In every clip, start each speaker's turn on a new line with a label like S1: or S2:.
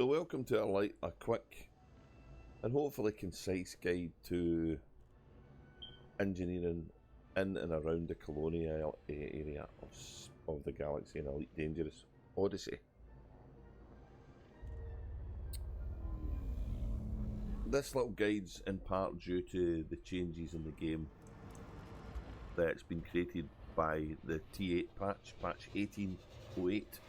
S1: So welcome to a quick and hopefully concise guide to engineering in and around the Colonia area of the galaxy in Elite Dangerous Odyssey. This little guide's in part due to the changes in the game that's been created by the T8 patch 1808,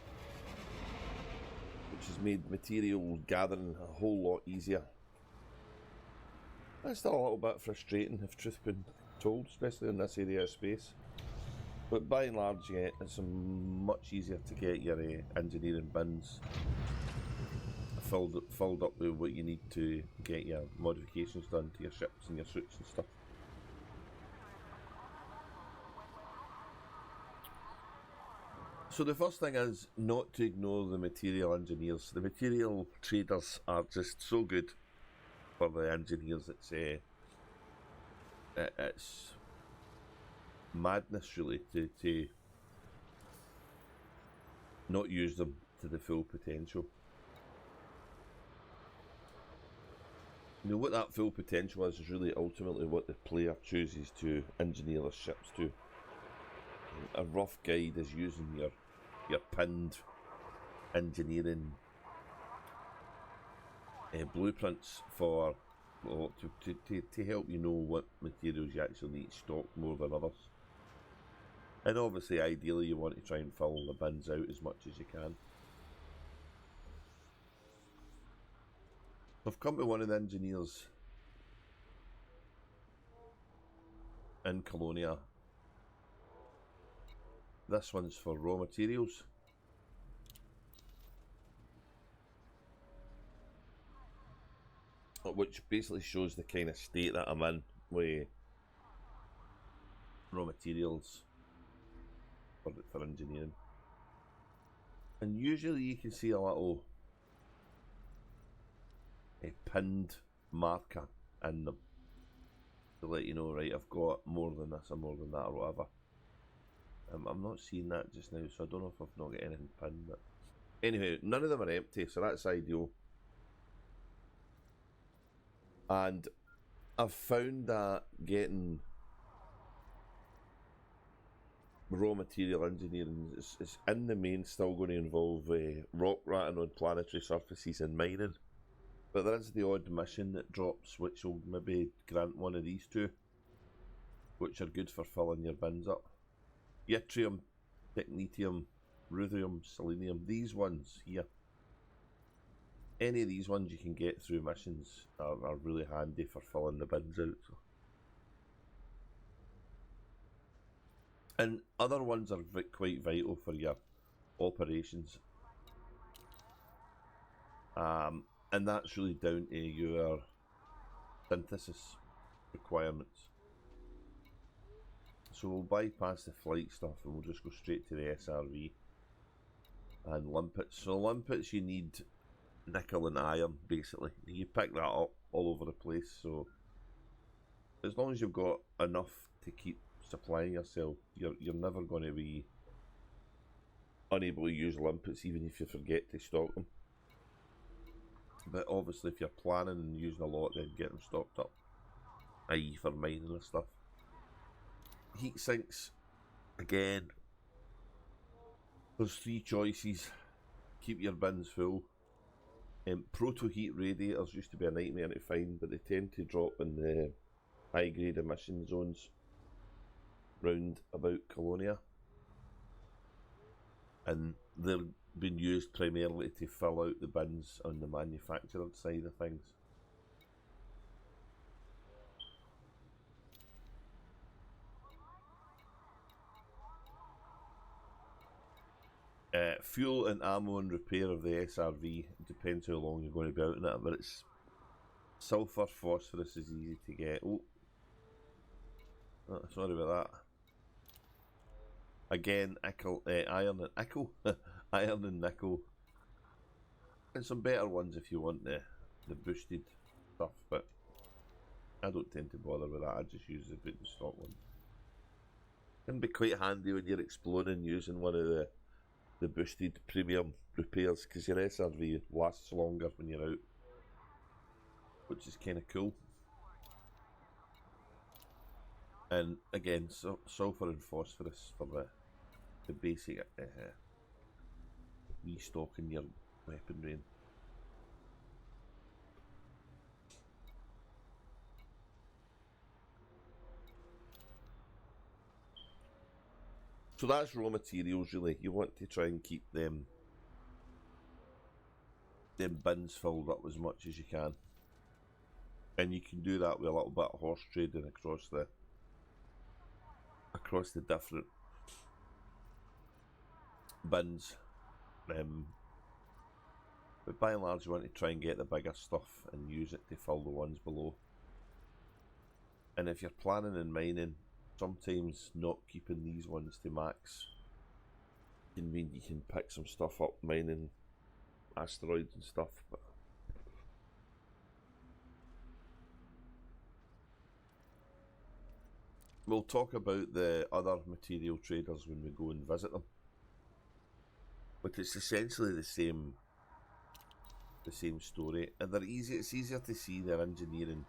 S1: which has made material gathering a whole lot easier. It's still a little bit frustrating, if truth be told, especially in this area of space. But by and large, yeah, it's much easier to get your engineering bins filled up with what you need to get your modifications done to your ships and your suits and stuff. So the first thing is not to ignore the material engineers. The material traders are just so good for the engineers. It's madness really to not use them to the full potential. You know what that full potential is really ultimately what the player chooses to engineer their ships to. A rough guide is using your pinned engineering blueprints for to help you know what materials you actually need to stock more than others. And obviously, ideally, you want to try and fill the bins out as much as you can. I've come to one of the engineers in Colonia. This one's for raw materials. Which basically shows the kind of state that I'm in with raw materials for engineering. And usually you can see a little pinned marker in them to let you know, right, I've got more than this or more than that or whatever. I'm not seeing that just now, so I don't know if I've not got anything pinned. But anyway, none of them are empty, so that's ideal. And I've found that getting raw material engineering is in the main still going to involve rock ratting on planetary surfaces and mining. But there is the odd mission that drops, which will maybe grant one of these two, which are good for filling your bins up. Yttrium, technetium, ruthium, selenium, these ones here. Any of these ones you can get through missions are really handy for filling the bins out. So. And other ones are quite vital for your operations. And that's really down to your synthesis requirements. So we'll bypass the flight stuff and we'll just go straight to the SRV and limpets. So limpets, you need nickel and iron, basically. You pick that up all over the place, so as long as you've got enough to keep supplying yourself, you're never going to be unable to use limpets even if you forget to stock them. But obviously if you're planning and using a lot, then get them stocked up, i.e. for mining and stuff. Heat sinks, again, there's three choices. Keep your bins full. Proto-heat radiators used to be a nightmare to find, but they tend to drop in the high-grade emission zones round about Colonia. And they're being used primarily to fill out the bins on the manufactured side of things. Fuel and ammo and repair of the SRV, depends how long you're going to be out in it, but it's sulphur, phosphorus is easy to get. Oh, sorry about that. Again, iron and nickel, iron and nickel, and some better ones if you want the boosted stuff. But I don't tend to bother with that. I just use the good stock one. Can be quite handy when you're exploring using one of the boosted premium repairs, because your SRV lasts longer when you're out, which is kind of cool. And again, sulfur and phosphorus for the basic restocking your weaponry. So that's raw materials really. You want to try and keep them bins filled up as much as you can. And you can do that with a little bit of horse trading across the different bins. But by and large, you want to try and get the bigger stuff and use it to fill the ones below. And if you're planning and mining, sometimes not keeping these ones to max can mean you can pick some stuff up mining asteroids and stuff. But we'll talk about the other material traders when we go and visit them. But it's essentially the same story, and they're easy. It's easier to see their engineering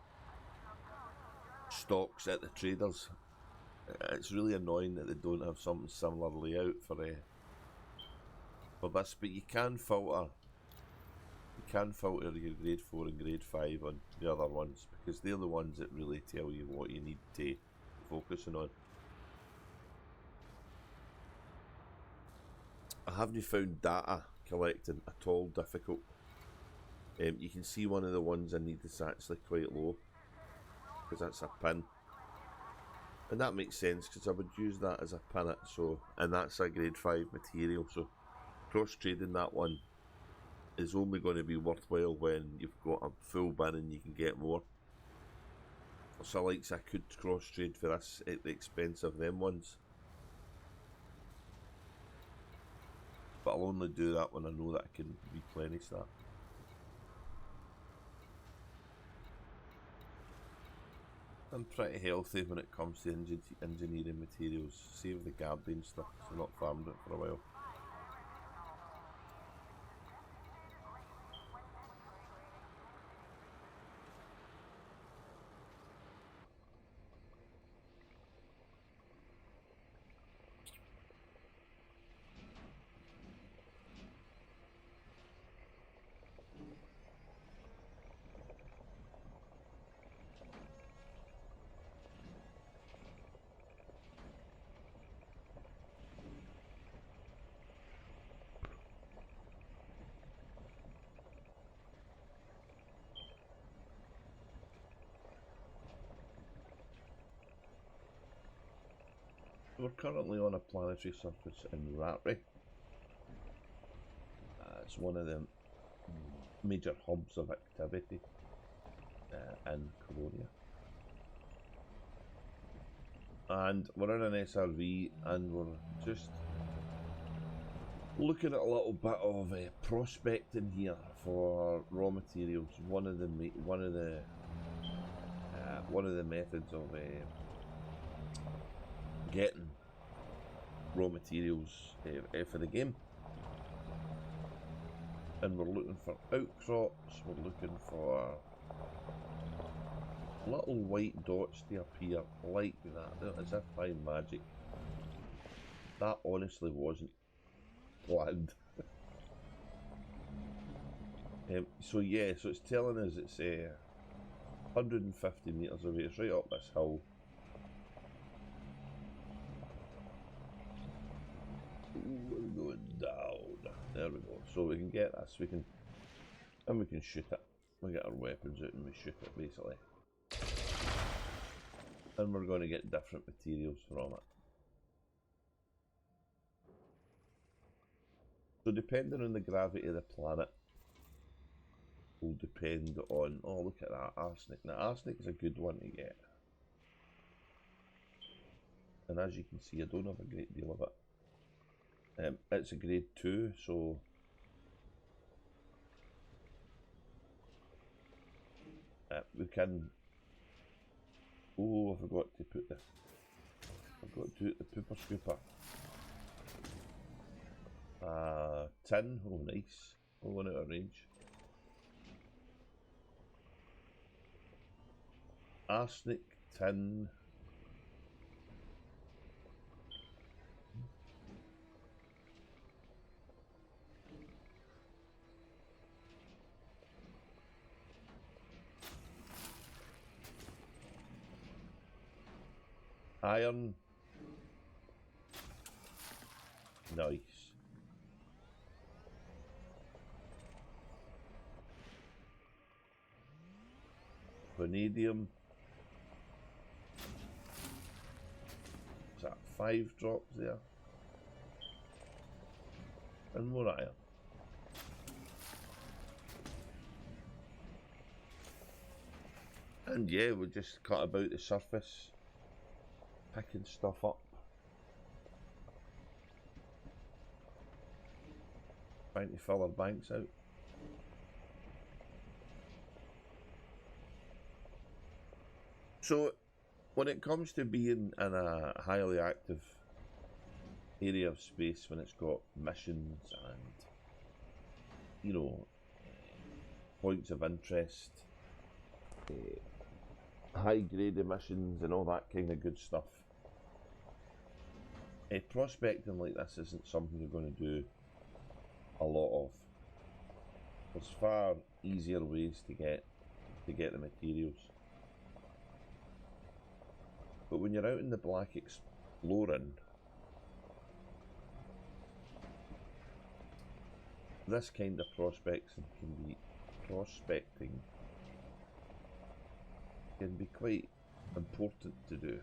S1: stocks at the traders. It's really annoying that they don't have something similar layout for this, but you can filter your grade 4 and grade 5 on the other ones, because they're the ones that really tell you what you need to focusing on. I haven't found data collecting at all difficult. You can see one of the ones I need is actually quite low, because that's a pin, and that makes sense because I would use that as a pinnet. So, and that's a grade 5 material, so cross trading that one is only going to be worthwhile when you've got a full bin and you can get more. So I could cross trade for this at the expense of them ones, but I'll only do that when I know that I can replenish that. I'm pretty healthy when it comes to engineering materials, save the Guardian stuff, so I've not farmed it for a while. We're currently on a planetary surface in Ratry. It's one of the major hubs of activity in Colonia. And we're in an SRV and we're just looking at a little bit of prospecting here for raw materials. One of the methods of getting raw materials for the game. And we're looking for outcrops, we're looking for little white dots to appear like that, as if by magic. That honestly wasn't planned. So yeah, so it's telling us it's 150 metres away, it's right up this hill. We're going down. There we go. So we can get this, we can shoot it. We get our weapons out and we shoot it basically. And we're going to get different materials from it. So depending on the gravity of the planet will depend on, oh look at that, arsenic. Now arsenic is a good one to get. And as you can see, I don't have a great deal of it. It's a grade 2, so we can. Oh, I forgot to put the pooper scooper. Tin, oh nice. We're going out of range. Arsenic, tin. Iron. Nice. Vanadium. Is that 5 drops there? And more iron. And yeah, we just cut about the surface, picking stuff up. Trying to fill our banks out. So, when it comes to being in a highly active area of space, when it's got missions and, you know, points of interest, high-grade emissions and all that kind of good stuff, prospecting like this isn't something you're going to do a lot of. There's far easier ways to get the materials. But when you're out in the black exploring, this kind of prospecting can be quite important to do.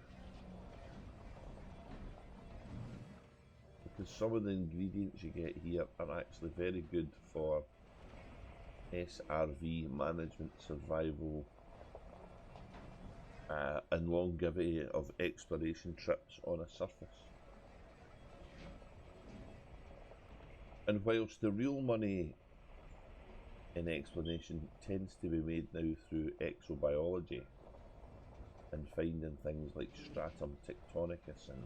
S1: Because some of the ingredients you get here are actually very good for SRV management, survival, and longevity of exploration trips on a surface. And whilst the real money in exploration tends to be made now through exobiology and finding things like stratum tectonicus and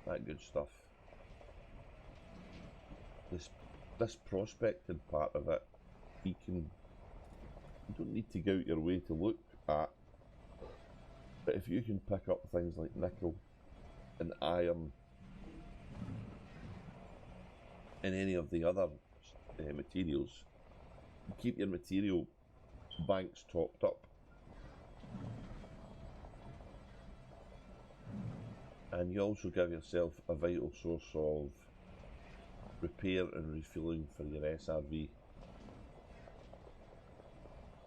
S1: that good stuff, this prospecting part of it, you don't need to go out your way to look at. But if you can pick up things like nickel and iron and any of the other materials, keep your material banks topped up. And you also give yourself a vital source of repair and refueling for your SRV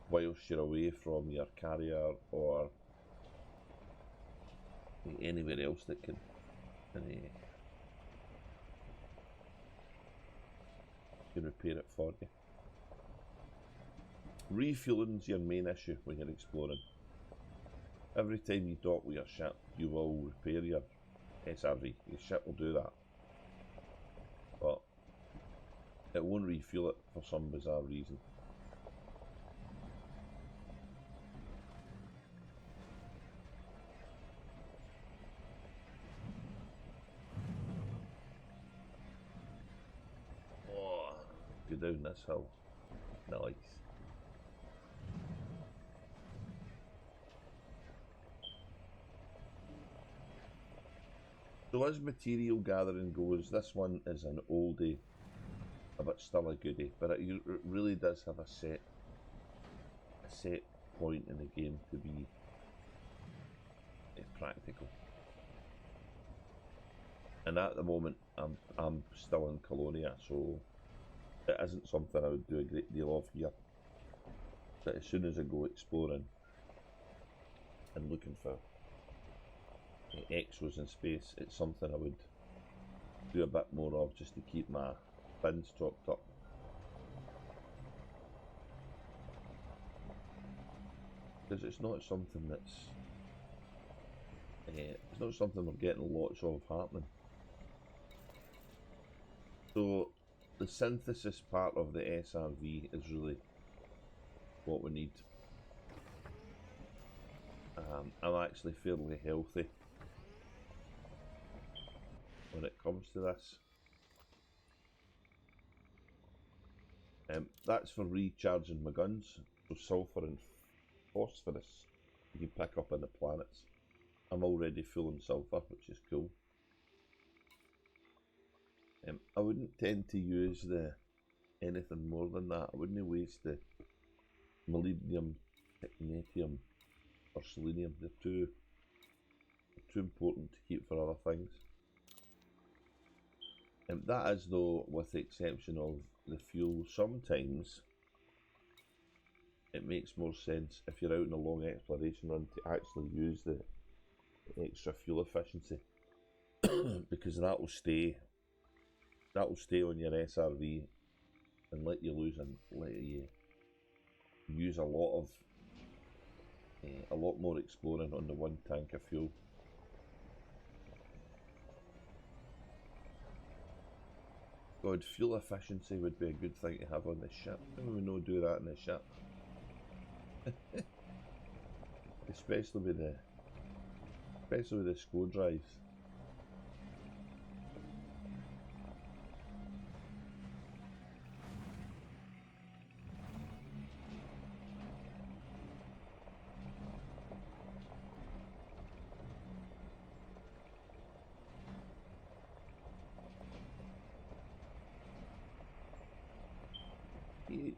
S1: whilst you're away from your carrier or anywhere else that can repair it for you. Refueling's your main issue when you're exploring. Every time you dock with your ship, you will repair your SRV. Your ship will do that, but it won't refuel it for some bizarre reason. Oh, go down this hill. Nice. So as material gathering goes, this one is an oldie, but still a goodie. But it really does have a set point in the game to be practical. And at the moment, I'm still in Colonia, so it isn't something I would do a great deal of here. But as soon as I go exploring and looking for exos in space, it's something I would do a bit more of just to keep my bins topped up. Because it's not something it's not something we're getting lots of happening. So the synthesis part of the SRV is really what we need. I'm actually fairly healthy when it comes to this. that's for recharging my guns. So sulfur and phosphorus you can pick up on the planets. I'm already full on sulfur, which is cool. I wouldn't tend to use anything more than that. I wouldn't waste the molybdenum, technetium, or selenium. They're too important to keep for other things. That is, though, with the exception of the fuel. Sometimes it makes more sense if you're out in a long exploration run to actually use the extra fuel efficiency because that will stay on your SRV and let you use a lot more exploring on the one tank of fuel. God, fuel efficiency would be a good thing to have on this ship. How do we not do that in this ship? especially with the score drives.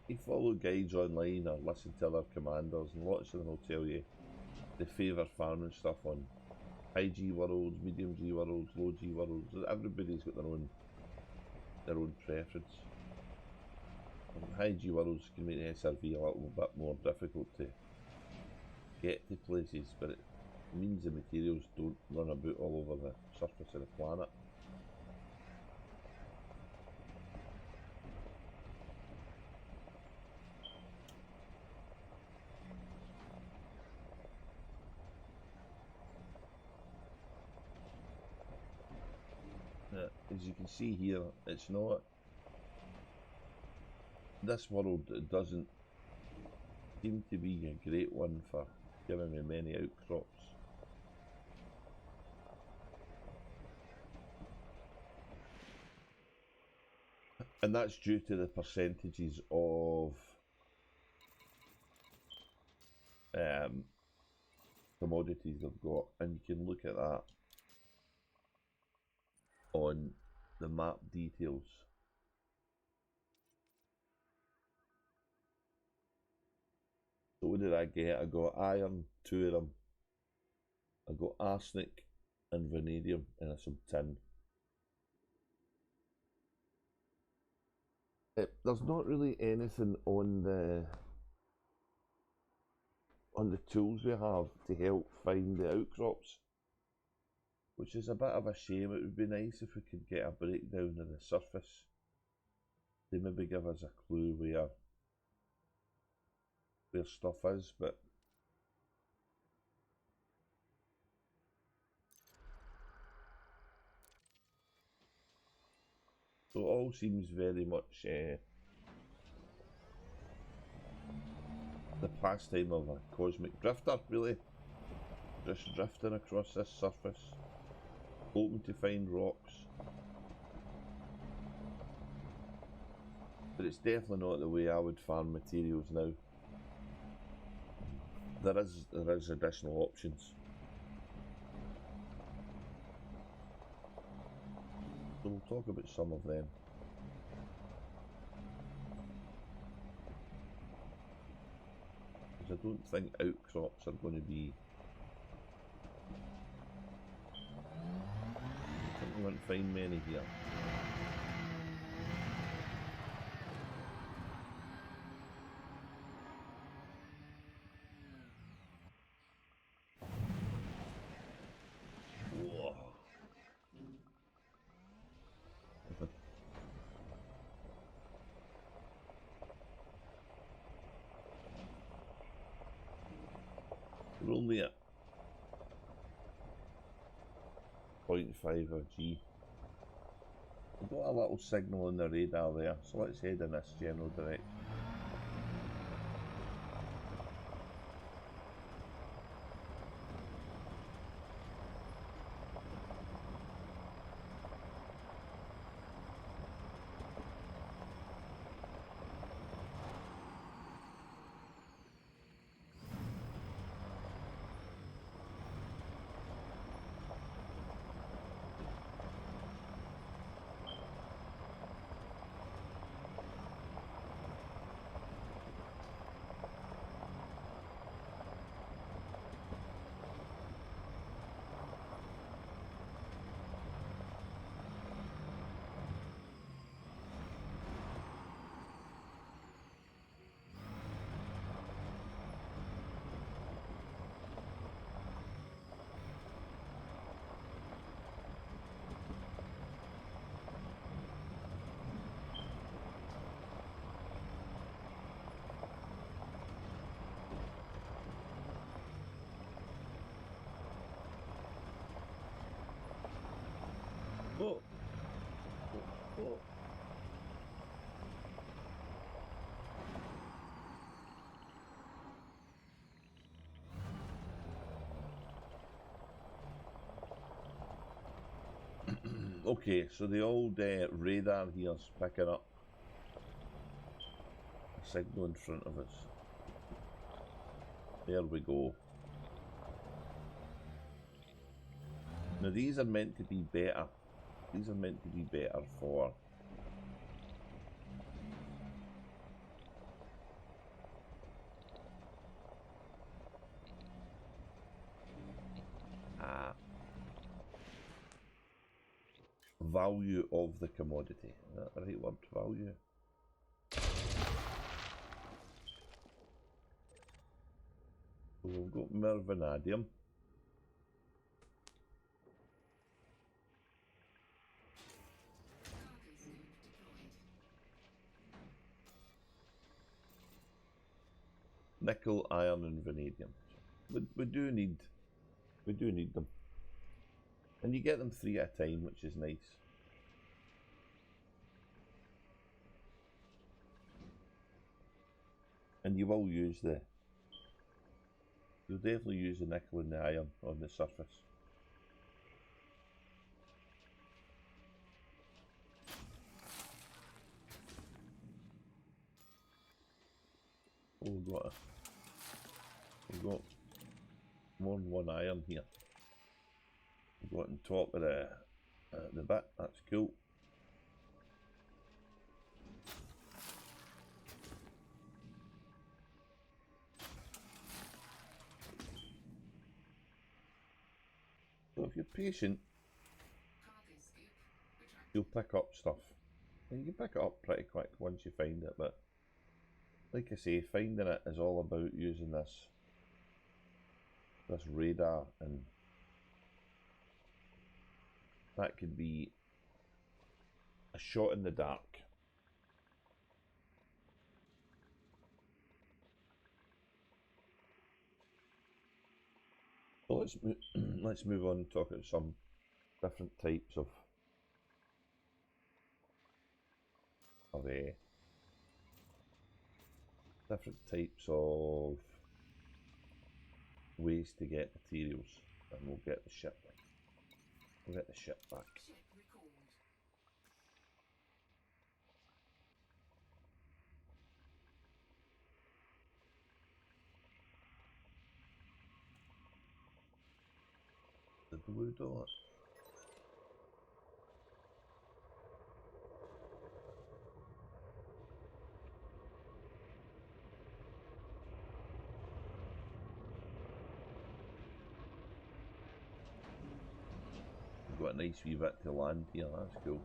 S1: You follow guides online or listen to other commanders, and lots of them will tell you they favour farming stuff on high G worlds, medium G worlds, low G worlds. Everybody's got their own preference. And high G worlds can make the SRV a little bit more difficult to get to places, but it means the materials don't run about all over the surface of the planet. As you can see here, it's not. This world doesn't seem to be a great one for giving me many outcrops. And that's due to the percentages of commodities they've got, and you can look at that on the map details. So what did I get? I got iron, 2 of them. I got arsenic and vanadium and some tin. There's not really anything on the tools we have to help find the outcrops, which is a bit of a shame. It would be nice if we could get a breakdown of the surface. They maybe give us a clue where stuff is, but so it all seems very much the pastime of a cosmic drifter, really. Just drifting across this surface, hoping to find rocks. But it's definitely not the way I would farm materials now. There is additional options. So we'll talk about some of them. Because I don't think outcrops are going to be... I think we won't find many here. We're only at 0.5 of G. We've got a little signal on the radar there, so let's head in this general direction. Okay, so the old radar here's picking up a signal in front of us. There we go. Now these are meant to be better. These are meant to be better for value of the commodity. Is that the right word? Value? So we've got more vanadium. Nickel, iron, and vanadium. We do need them, and you get them 3 at a time, which is nice. And you will use you'll definitely use the nickel and the iron on the surface. Oh, we've got more than one iron here. We've got on top of the bit. That's cool. So if you're patient, you'll pick up stuff. And you can pick it up pretty quick once you find it, but like I say, finding it is all about using this radar, and that could be a shot in the dark. So let's move on and talk about some different types of ways to get materials, and we'll get the ship back. The blue dot. We've got a nice wee bit to land here, that's cool.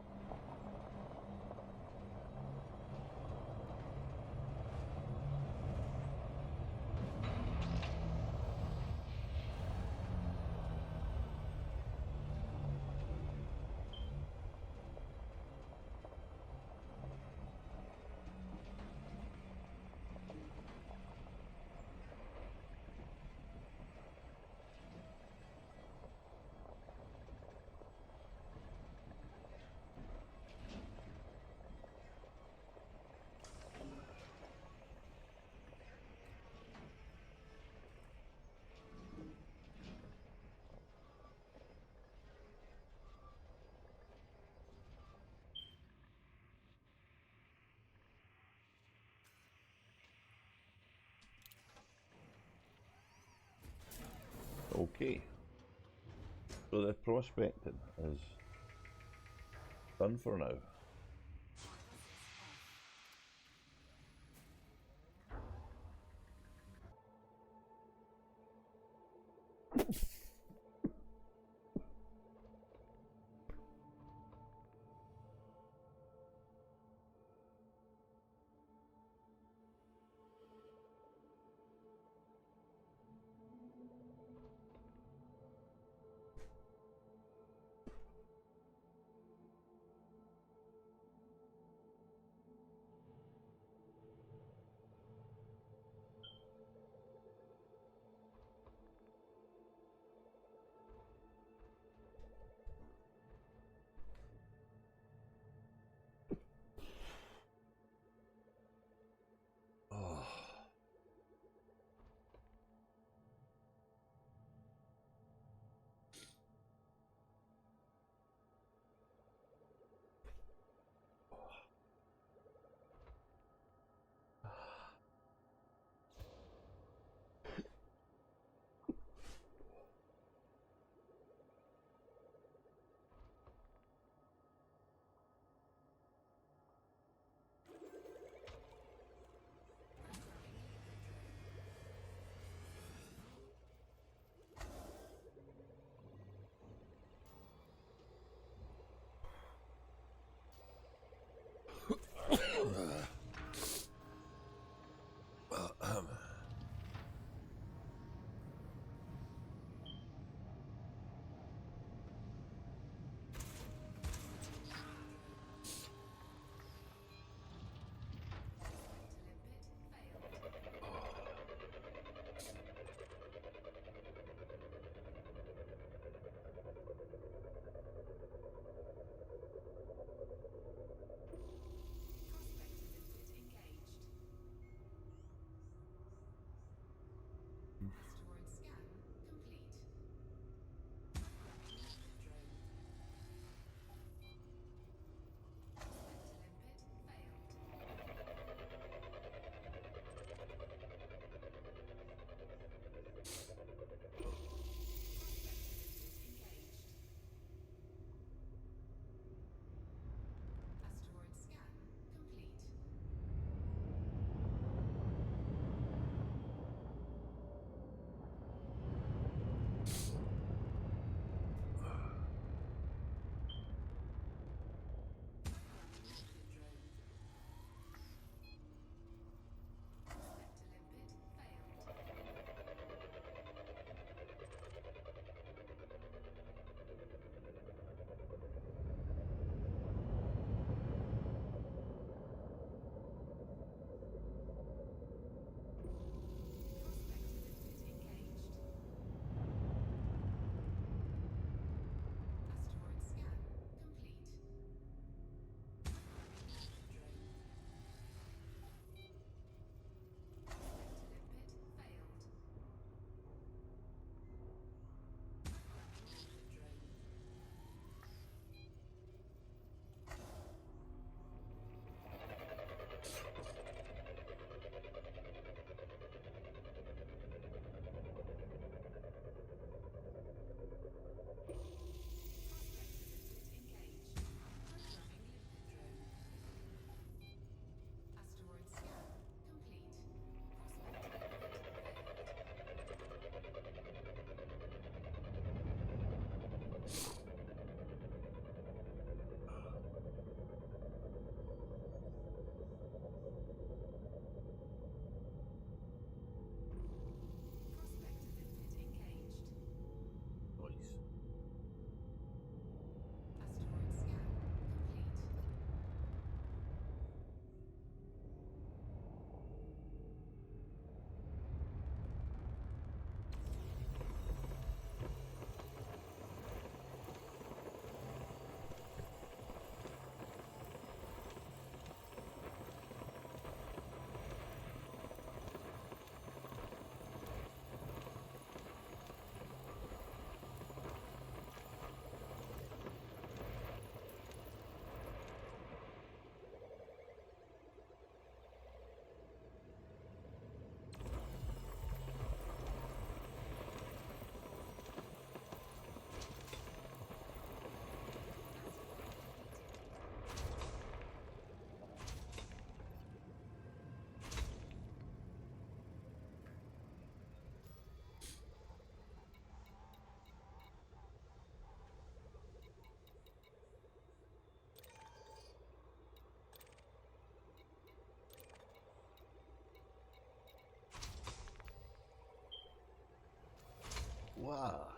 S1: Okay, so the prospecting is done for now. What?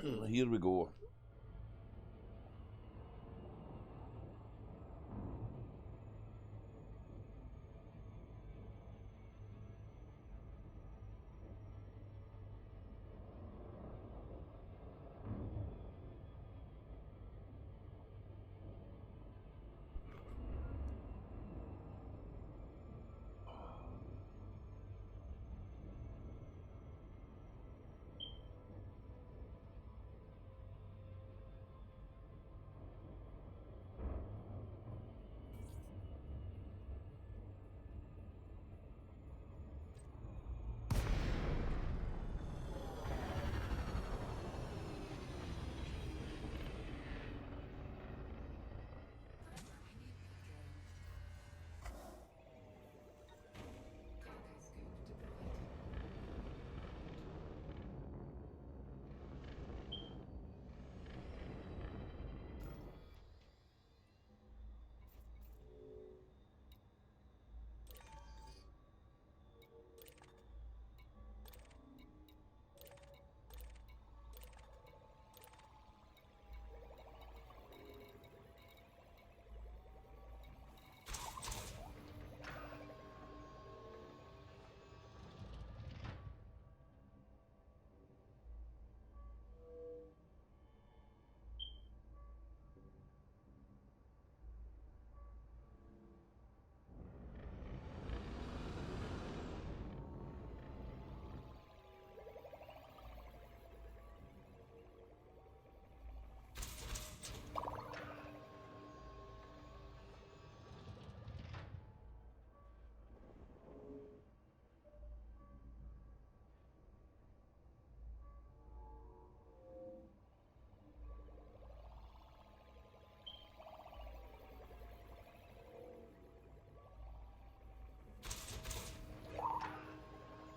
S1: Here we go.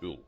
S1: Cool.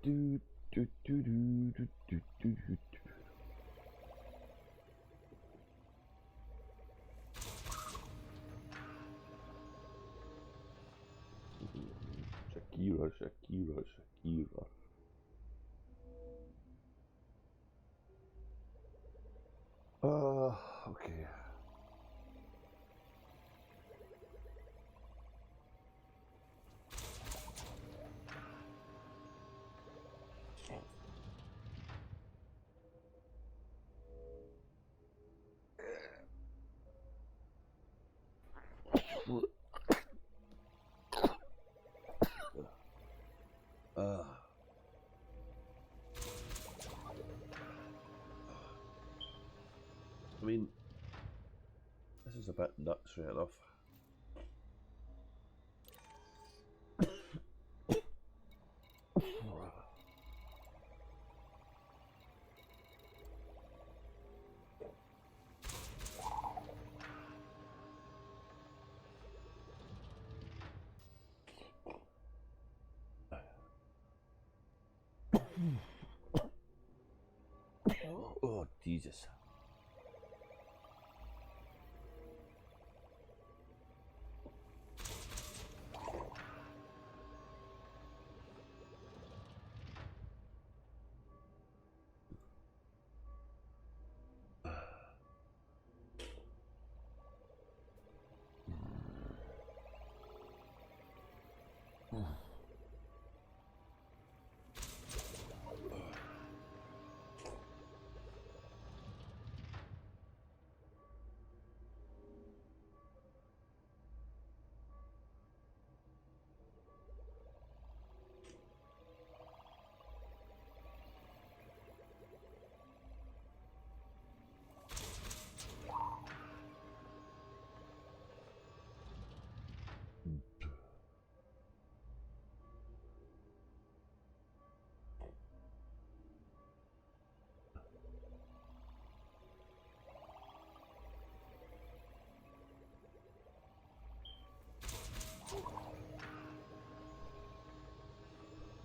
S1: Do, do, do, do, do, do, do, do. Shakira, Shakira, Shakira. Okay. I mean, this is a bit nuts, right enough. Oh, Jesus.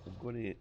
S1: I'm going to...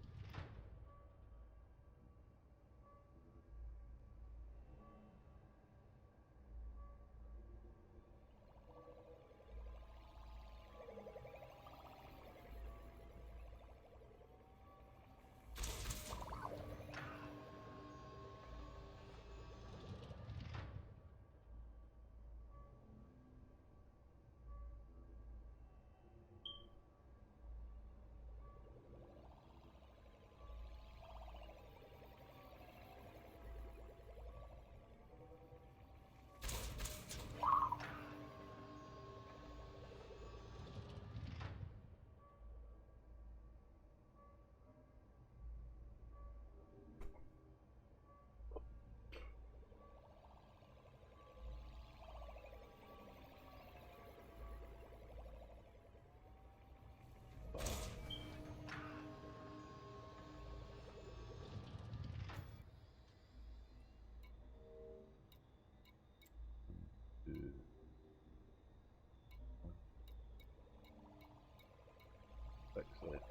S1: Excellent.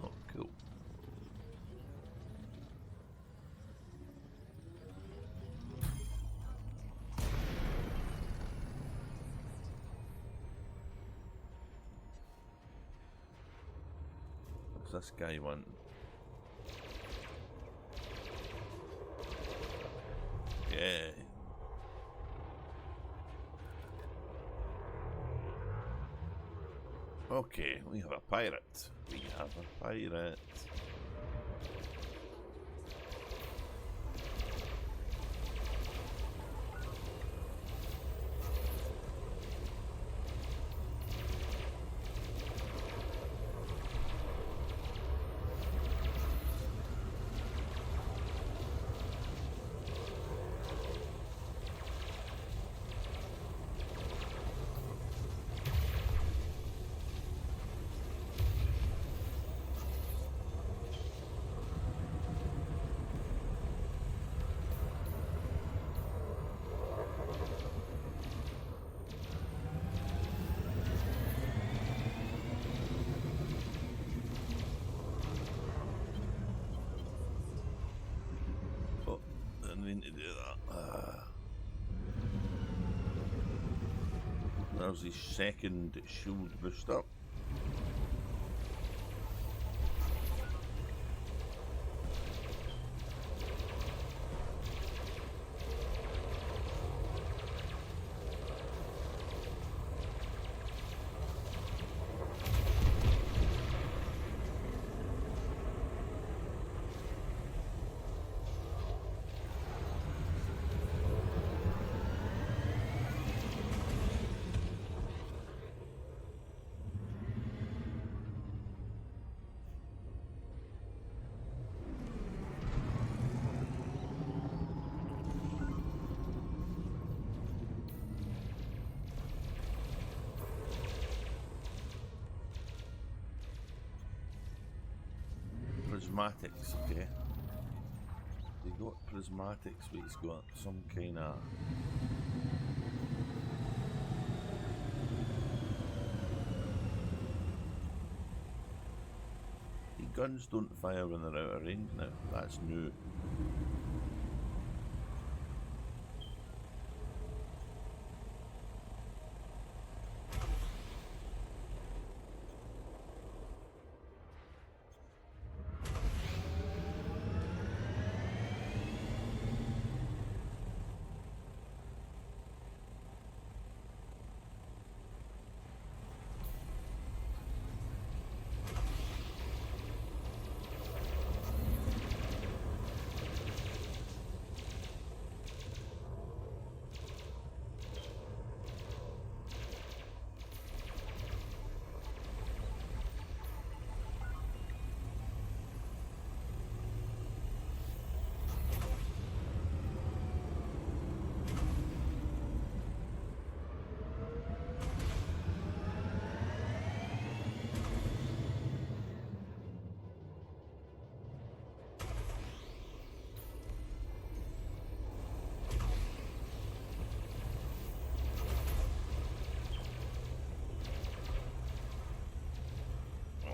S1: Oh, cool. What's this guy want? Okay. Okay, we have a pirate. We have a pirate. To do that. There's his second shield booster. Prismatics, okay. They got prismatics, but he's got some kind of... The guns don't fire when they're out of range now. That's new.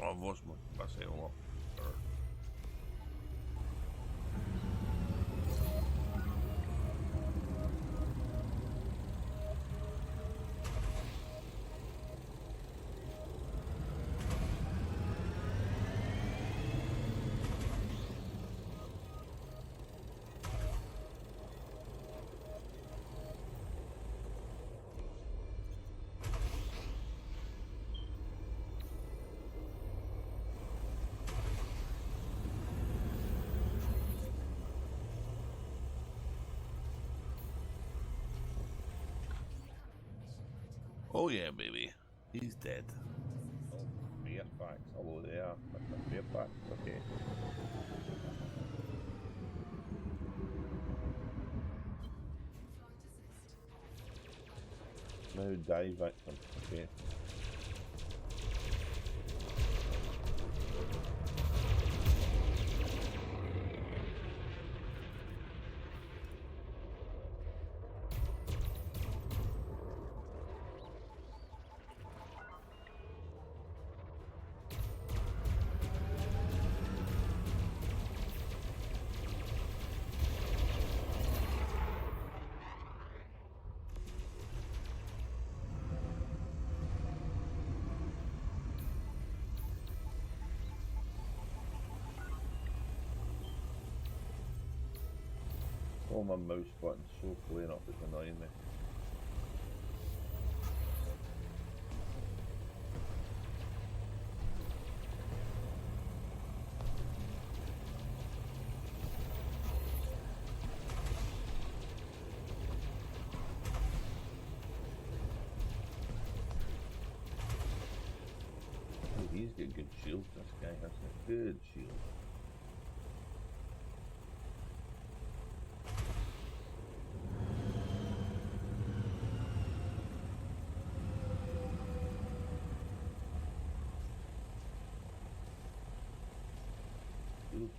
S1: I've lost my capacity a lot. Oh yeah, baby. He's dead. Oh, Fairfax. Hello there. Mr. Fairfax. Okay. Now die victim. Okay. Oh, my mouse button's so playing up, it's annoying me. Oh, he's got good shields, this guy has a good shield.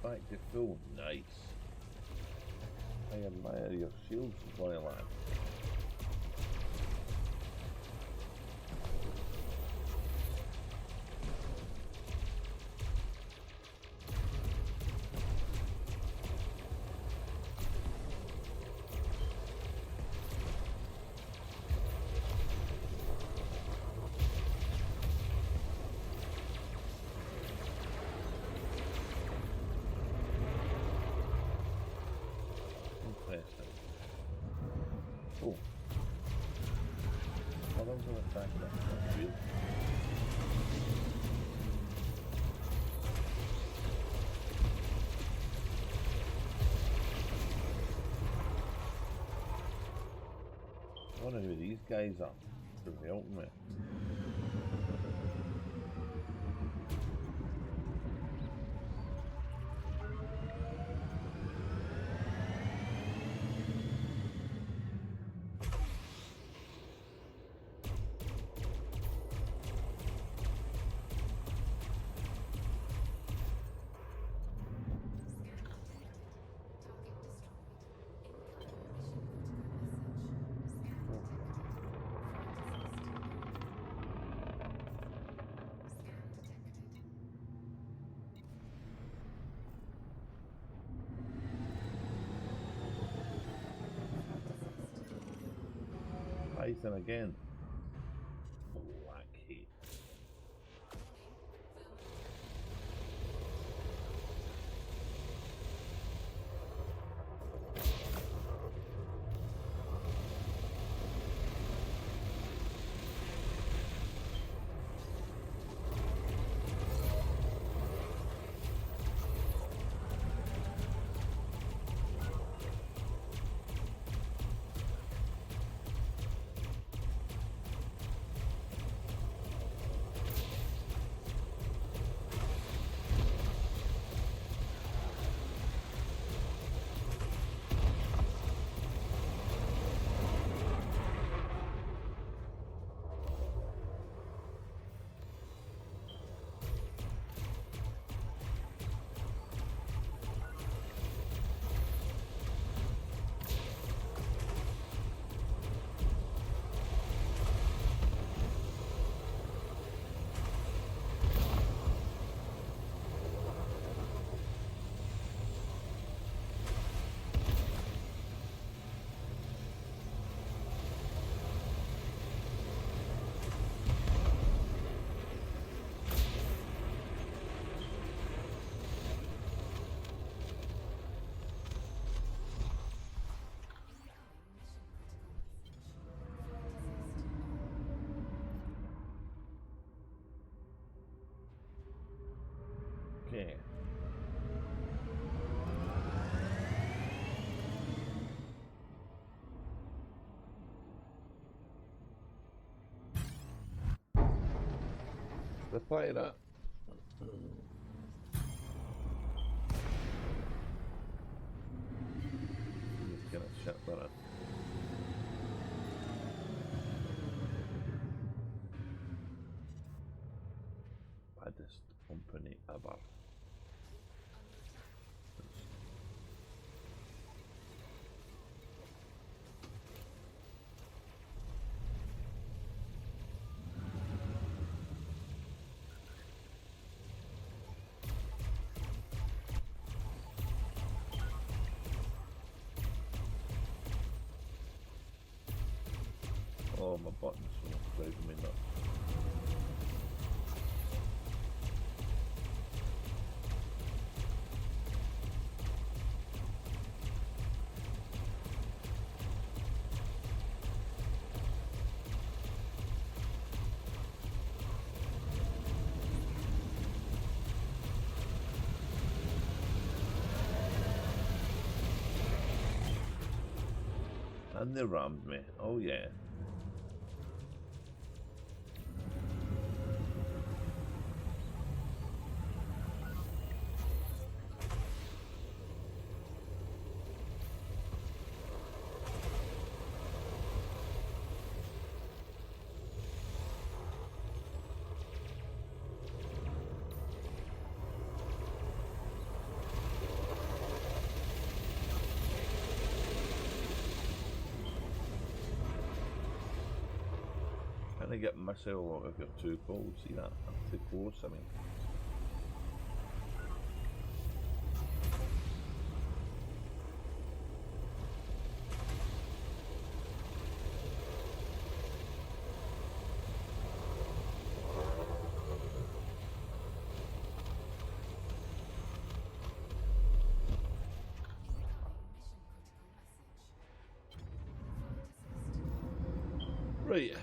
S1: Back to full. Nice. I admire your shields, boy lad. Oh. Well, those are attacking us. That's weird. I wonder who these guys are. They're helping me. Python again. Blackhead. Okay. Reply to that. Just gonna shut that up. Baddest company ever. Oh, my button's so driving me nuts. And they rammed me. Oh yeah. Trying to get myself out if you're too cold. See that? I'm too close, I mean. Right.